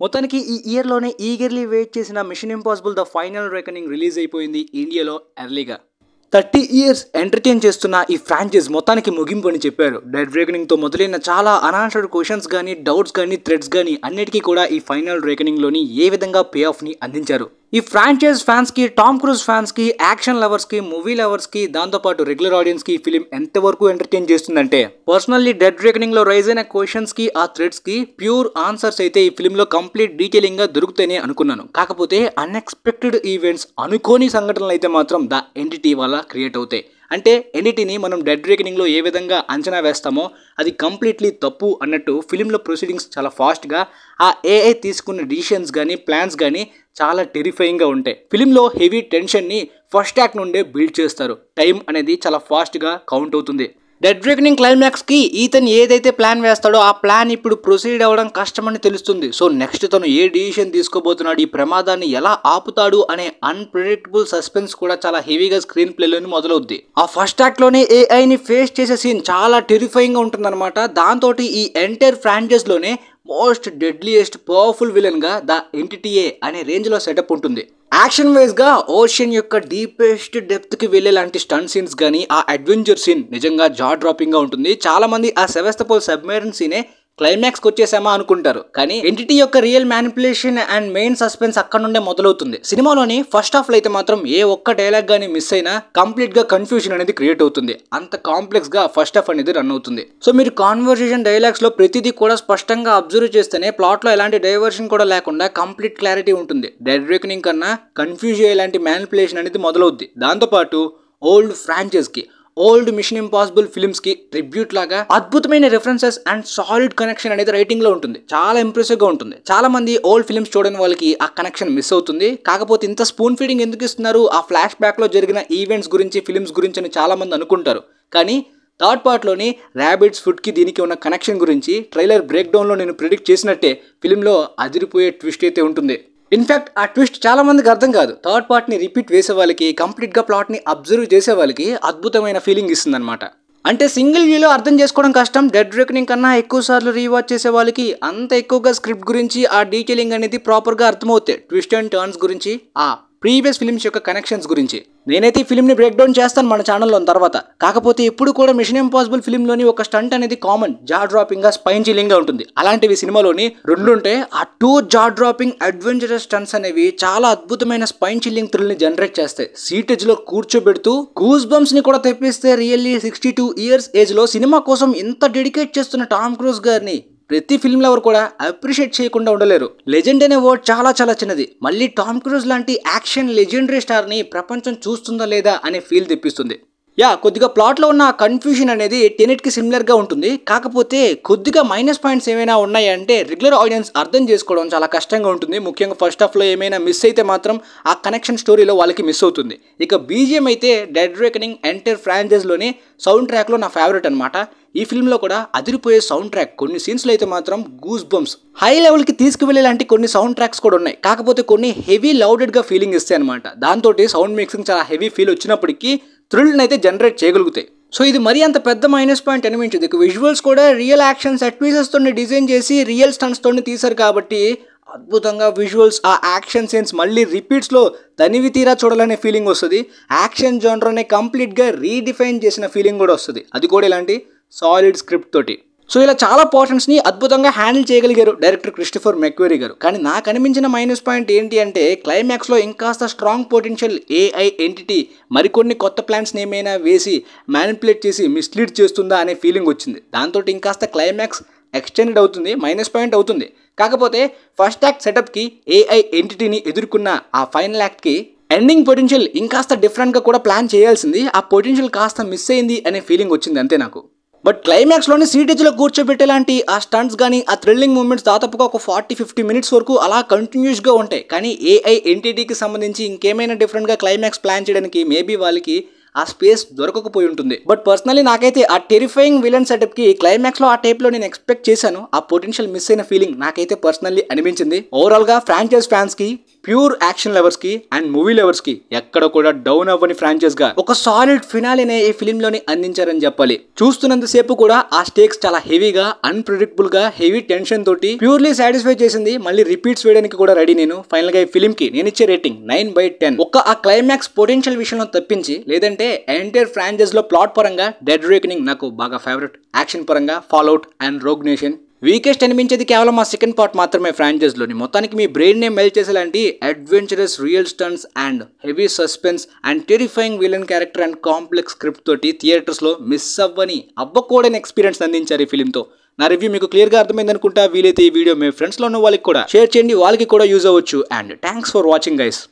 మొత్తానికి ఈ ఇయర్‌లోనే ఈగర్‌లీ వెయిట్ చేసిన 'Mission Impossible the Final Reckoning' release అయిపోయింది ఇండియాలో ఎర్లీగా. 30 ఇయర్స్ ఎంటర్‌టైన్ చేస్తున్న ఈ ఫ్రాంచైజ్ మొత్తానికి ముగింపు అని చెప్పారు. 'డెడ్ రెకనింగ్'తో మొదలైన చాలా అన్‌ఆన్సర్డ్ క్వెషన్స్ గానీ, డౌట్స్ గానీ, థ్రెడ్స్ గానీ అన్నిటికీ కూడా ఈ ఫైనల్ రెకనింగ్‌లోని ఏ విధంగా పే ఆఫ్‌ని అందించారు. ఈ ఫ్రాంచైజ్ ఫ్యాన్స్‌కి, టామ్ క్రూజ్ ఫ్యాన్స్‌కి, యాక్షన్ లవర్స్‌కి, మూవీ లవర్స్‌కి, దాంతోపాటు రెగ్యులర్ ఆడియన్స్‌కి ఈ ఫిలిం ఎంతవరకు ఎంటర్‌టైన్ చేస్తుందంటే పర్సనల్లీ 'డెడ్ రెకనింగ్'లో రైజ్ అయిన క్వెషన్స్‌కి, ఆ థ్రెడ్స్‌కి ప్యూర్ ఆన్సర్స్ అయితే ఈ ఫిలింలో కంప్లీట్ డీటెయిలింగ్‌గా దొరుకుతాయని అనుకున్నాను. కాకపోతే అన్‌ఎక్స్‌పెక్టెడ్ ఈవెంట్స్, అనుకోని సంఘటనలు అయితే మాత్రం ద ఎంటిటీ వల్ల క్రియేట్ అవుతాయి. అంటే ఎంటిటీని మనం 'డెడ్ రెకనింగ్'లో ఏ విధంగా అంచనా వేస్తామో అది కంప్లీట్లీ తప్పు అన్నట్టు ఫిలింలో ప్రొసీడింగ్స్ చాలా ఫాస్ట్గా, ఆ ఏఐ తీసుకున్న డిసిషన్స్ కానీ, ప్లాన్స్ కానీ చాలా టెరిఫైయింగ్గా ఉంటాయి. ఫిలింలో హెవీ టెన్షన్ని ఫస్ట్ యాక్ట్ నుండే బిల్డ్ చేస్తారు. టైం అనేది చాలా ఫాస్ట్గా కౌంట్ అవుతుంది. 'డెడ్ రెకనింగ్' క్లైమాక్స్కి ఈతన్ ఏదైతే ప్లాన్ వేస్తాడో ఆ ప్లాన్ ఇప్పుడు ప్రొసీడ్ అవ్వడం కష్టమని తెలుస్తుంది. సో నెక్స్ట్ తను ఏ డిసిషన్ తీసుకోబోతున్నాడు, ఈ ప్రమాదాన్ని ఎలా ఆపుతాడు అనే అన్‌ప్రెడిక్టబుల్ సస్పెన్స్ కూడా చాలా హెవీగా స్క్రీన్ ప్లేలోనే మొదలవుద్ది. ఆ ఫస్ట్ యాక్ట్లోనే ఏఐని ఫేస్ చేసే సీన్ చాలా టెరిఫైయింగ్గా ఉంటుందన్నమాట. దాంతోటి ఈ ఎంటైర్ ఫ్రాంచైజ్లోనే మోస్ట్ డెడ్లీయెస్ట్ పవర్ఫుల్ విలన్గా ద ఎంటిటీఏ అనే రేంజ్లో సెటప్ ఉంటుంది. యాక్షన్ వైజ్గా ఓషన్ యొక్క డీపెస్ట్ డెప్త్కి వెళ్ళేలాంటి స్టంట్ సీన్స్ కానీ, ఆ అడ్వెంచర్ సీన్ నిజంగా జా డ్రాపింగ్గా ఉంటుంది. చాలామంది ఆ సెవెస్తపోల్ సబ్మెరీన్ సీనే క్లైమాక్స్కి వచ్చేసామా అనుకుంటారు. కానీ ఎంటిటీ యొక్క real manipulation and main suspense అక్కడ నుండే మొదలవుతుంది. సినిమాలోని ఫస్ట్ హాఫ్లో అయితే మాత్రం ఏ ఒక్క డైలాగ్ కానీ మిస్ అయినా కంప్లీట్గా కన్ఫ్యూజన్ అనేది క్రియేట్ అవుతుంది. అంత కాంప్లెక్స్గా ఫస్ట్ హాఫ్ అనేది రన్ అవుతుంది. సో మీరు కాన్వర్సేషన్ డైలాగ్స్లో ప్రతిదీ కూడా స్పష్టంగా అబ్జర్వ్ చేస్తేనే ప్లాట్లో ఎలాంటి డైవర్షన్ కూడా లేకుండా కంప్లీట్ క్లారిటీ ఉంటుంది. 'డెడ్ రెకనింగ్' కన్నా కన్ఫ్యూజ్ అయ్యేలాంటి మ్యానిపులేషన్ అనేది మొదలవుద్ది. దాంతోపాటు ఓల్డ్ ఫ్రాంచైజ్కి, ఓల్డ్ 'మిషన్ ఇంపాసిబుల్' ఫిల్మ్స్కి ట్రిబ్యూట్ లాగా అద్భుతమైన రెఫరెన్సెస్ అండ్ సాలిడ్ కనెక్షన్ అనేది రైటింగ్లో ఉంటుంది. చాలా ఇంప్రెసివ్గా ఉంటుంది. చాలా మంది ఓల్డ్ ఫిల్మ్స్ చూడని వాళ్ళకి ఆ కనెక్షన్ మిస్ అవుతుంది. కాకపోతే ఇంత స్పూన్ ఫీడింగ్ ఎందుకు ఇస్తున్నారు, ఆ ఫ్లాష్ బ్యాక్లో జరిగిన ఈవెంట్స్ గురించి, ఫిల్మ్స్ గురించి అని చాలా మంది అనుకుంటారు. కానీ థర్డ్ పార్ట్లోని ర్యాబిట్స్ ఫుడ్కి దీనికి ఉన్న కనెక్షన్ గురించి ట్రైలర్ బ్రేక్ డౌన్లో నేను ప్రిడిక్ట్ చేసినట్టే ఫిల్మ్లో అదిరిపోయే ట్విస్ట్ అయితే ఉంటుంది. ఇన్ఫ్యాక్ట్ ఆ ట్విస్ట్ చాలా మందికి అర్థం కాదు. థర్డ్ పార్ట్ని రిపీట్ వేసే వాళ్ళకి, కంప్లీట్గా ప్లాట్ని అబ్జర్వ్ చేసే వాళ్ళకి అద్భుతమైన ఫీలింగ్ ఇస్తుంది అనమాట. అంటే సింగిల్ వ్యూలో అర్థం చేసుకోవడం కష్టం. 'డెడ్ రెకనింగ్' కన్నా ఎక్కువ సార్లు రీవాచ్ చేసే వాళ్ళకి అంత ఎక్కువగా స్క్రిప్ట్ గురించి, ఆ డీటెయిలింగ్ అనేది ప్రాపర్గా అర్థమవుతాయి. ట్విస్ట్ అండ్ టర్న్స్ గురించి, ఆ ప్రీవియస్ ఫిల్మ్స్ యొక్క కనెక్షన్స్ గురించి నేనైతే ఈ ఫిల్మ్ని బ్రేక్ డౌన్ చేస్తాను మన ఛానల్లో తర్వాత. కాకపోతే ఎప్పుడు కూడా 'మిషన్ ఇంపాసిబుల్' ఫిల్మ్లోని ఒక స్టంట్ అనేది కామన్, జా డ్రాపింగ్గా, స్పైన్ చిల్లింగ్గా ఉంటుంది. అలాంటివి సినిమాలోని 2 ఉంటాయి. ఆ 2 జా డ్రాపింగ్ అడ్వెంచరస్ స్టంట్స్ అనేవి చాలా అద్భుతమైన స్పైన్ చిల్లింగ్ థ్రిల్ని జనరేట్ చేస్తాయి. సీట్ ఎడ్జ్లో కూర్చోబెడుతూ గూస్ బంప్స్ని కూడా తెప్పిస్తే రియల్లీ 62 ఇయర్స్ ఏజ్లో సినిమా కోసం ఇంత డెడికేట్ చేస్తున్న టామ్ క్రూజ్ గారిని ప్రతి ఫిల్మ్ లవర్ కూడా అప్రిషియేట్ చేయకుండా ఉండలేరు. లెజెండ్ అనే వర్డ్ చాలా చాలా చిన్నది. మళ్ళీ టామ్ క్రూజ్ లాంటి యాక్షన్ లెజెండరీ స్టార్ని ప్రపంచం చూస్తుందా లేదా అనే ఫీల్ తెప్పిస్తుంది. కొద్దిగా ప్లాట్లో ఉన్న కన్ఫ్యూజన్ అనేది టెనెట్కి సిమిలర్గా ఉంటుంది. కాకపోతే కొద్దిగా మైనస్ పాయింట్స్ ఏమైనా ఉన్నాయంటే రెగ్యులర్ ఆడియన్స్ అర్థం చేసుకోవడం చాలా కష్టంగా ఉంటుంది. ముఖ్యంగా ఫస్ట్ హాఫ్లో ఏమైనా మిస్ అయితే మాత్రం ఆ కనెక్షన్ స్టోరీలో వాళ్ళకి మిస్ అవుతుంది. ఇక బీజిఎం అయితే 'డెడ్ రెకనింగ్' ఎంటైర్ ఫ్రాంచైజ్లోని సౌండ్ ట్రాక్లో నా ఫేవరెట్ అనమాట. ఈ ఫిల్మ్లో కూడా అదిరిపోయే సౌండ్ ట్రాక్, కొన్ని సీన్స్లో అయితే మాత్రం గూస్ బంప్స్, హై లెవెల్కి తీసుకువెళ్ళేలాంటి కొన్ని సౌండ్ ట్రాక్స్ కూడా ఉన్నాయి. కాకపోతే కొన్ని హెవీ లౌడెడ్గా ఫీలింగ్ ఇస్తాయి అనమాట. దాంతో సౌండ్ మిక్సింగ్ చాలా హెవీ ఫీల్ వచ్చినప్పటికీ థ్రిల్ని అయితే జనరేట్ చేయగలుగుతాయి. సో ఇది మరీ అంత పెద్ద మైనస్ పాయింట్ అనిపించదు. ఇక విజువల్స్ కూడా రియల్ యాక్షన్ సెట్ పీసెస్తో డిజైన్ చేసి రియల్ స్టంట్స్తో తీశారు కాబట్టి అద్భుతంగా విజువల్స్, ఆ యాక్షన్ సీన్స్ మళ్ళీ రిపీట్స్లో తనివి తీరా చూడాలనే ఫీలింగ్ వస్తుంది. యాక్షన్ జోనర్ని కంప్లీట్గా రీడిఫైన్ చేసిన ఫీలింగ్ కూడా వస్తుంది. అది కూడా ఇలాంటి సాలిడ్ స్క్రిప్ట్ తోటి. సో ఇలా చాలా పోర్షన్స్ని అద్భుతంగా హ్యాండిల్ చేయగలిగారు డైరెక్టర్ క్రిస్టోఫర్ మెక్వెరీ గారు. కానీ నాకు అనిపించిన మైనస్ పాయింట్ ఏంటి అంటే క్లైమాక్స్లో ఇంకాస్త స్ట్రాంగ్ పొటెన్షియల్ ఏఐ ఎంటిటీ మరికొన్ని కొత్త ప్లాన్స్ని ఏమైనా వేసి మ్యానిపులేట్ చేసి మిస్లీడ్ చేస్తుందా అనే ఫీలింగ్ వచ్చింది. దాంతో ఇంకాస్త క్లైమాక్స్ ఎక్స్టెండెడ్ అవుతుంది, మైనస్ పాయింట్ అవుతుంది. కాకపోతే ఫస్ట్ యాక్ట్ సెటప్కి ఏఐ ఎంటిటీని ఎదుర్కొన్న ఆ ఫైనల్ యాక్ట్కి ఎండింగ్ పొటెన్షియల్ ఇంకాస్త డిఫరెంట్గా కూడా ప్లాన్ చేయాల్సింది. ఆ పొటెన్షియల్ కాస్త మిస్ అయింది అనే ఫీలింగ్ వచ్చింది అంతే నాకు. బట్ క్లైమాక్స్లోని సీట్ ఎడ్జ్లో కూర్చోబెట్టేలాంటి ఆ స్టంట్స్ కానీ, ఆ థ్రిల్లింగ్ మూమెంట్స్ దాదాపుగా ఒక 40-50 మినిట్స్ వరకు అలా కంటిన్యూస్గా ఉంటాయి. కానీ ఏఐ ఎంటిటీకి సంబంధించి ఇంకేమైనా డిఫరెంట్గా క్లైమాక్స్ ప్లాన్ చేయడానికి మేబీ వాళ్ళకి ఆ స్పేస్ దొరకకపోయి ఉంటుంది. బట్ పర్సనలీ నాకైతే ఆ టెరిఫైయింగ్ విలన్ సెటప్కి క్లైమాక్స్లో ఆ టైప్లో నేను ఎక్స్పెక్ట్ చేశాను. ఆ పొటెన్షియల్ మిస్ అయిన ఫీలింగ్ నాకైతే పర్సనల్లీ అనిపించింది. ఓవరాల్గా ఫ్రాంచైజ్ ఫ్యాన్స్కి ప్యూర్ యాక్షన్ లవర్స్ కి అండ్ మూవీ లవర్స్ కి ఎక్కడ కూడా డౌన్ అవ్వని ఫ్రాంచైజ్ గా ఒక సాలిడ్ ఫినాలినే ఈ ఫిలిం లోని అందించారని చెప్పాలి. చూస్తున్నంత సేపు కూడా ఆ స్టేక్స్ చాలా హెవీగా, అన్ప్రెడిక్టబుల్ గా, హెవీ టెన్షన్ తోటి ప్యూర్లీ సాటిస్ఫై చేసింది. మళ్ళీ రిపీట్స్ వేయడానికి కూడా రెడీ. నేను ఫైనల్ గా ఈ ఫిలిం కి నేను ఇచ్చే రేటింగ్ 9/10. ఒక ఆ క్లైమాక్స్ పొటెన్షియల్ విషయంలో తప్పించి, లేదంటే ఎంటైర్ ఫ్రాంచైజ్ లో ప్లాట్ పరంగా డెడ్ రేకనింగ్ నాకు బాగా ఫేవరెట్. యాక్షన్ పరంగా Fallout and Rogue Nation. Weakest అనిపించేది కేవలం ఆ సెకండ్ పార్ట్ మాత్రమే ఫ్రాంచైజ్ లోని. మొత్తానికి మీ బ్రెయిన్ నే మెల్ట్ చేసేలాంటి adventurous real stunts and heavy suspense and terrifying villain character and complex script తోటి థియేటర్స్ లో మిస్ అవ్వకూడని ఎక్స్పీరియన్స్ అందించారు ఈ ఫిలిం తో. నా రివ్యూ మీకు క్లియర్ గా అర్థమైంది అనుకుంటా. వీలైతే ఈ వీడియో మీ ఫ్రెండ్స్ లో ఉన్న వాళ్ళకి కూడా షేర్ చేయండి, వాళ్ళకి కూడా యూజ్ అవ్వచ్చు. And thanks for watching guys.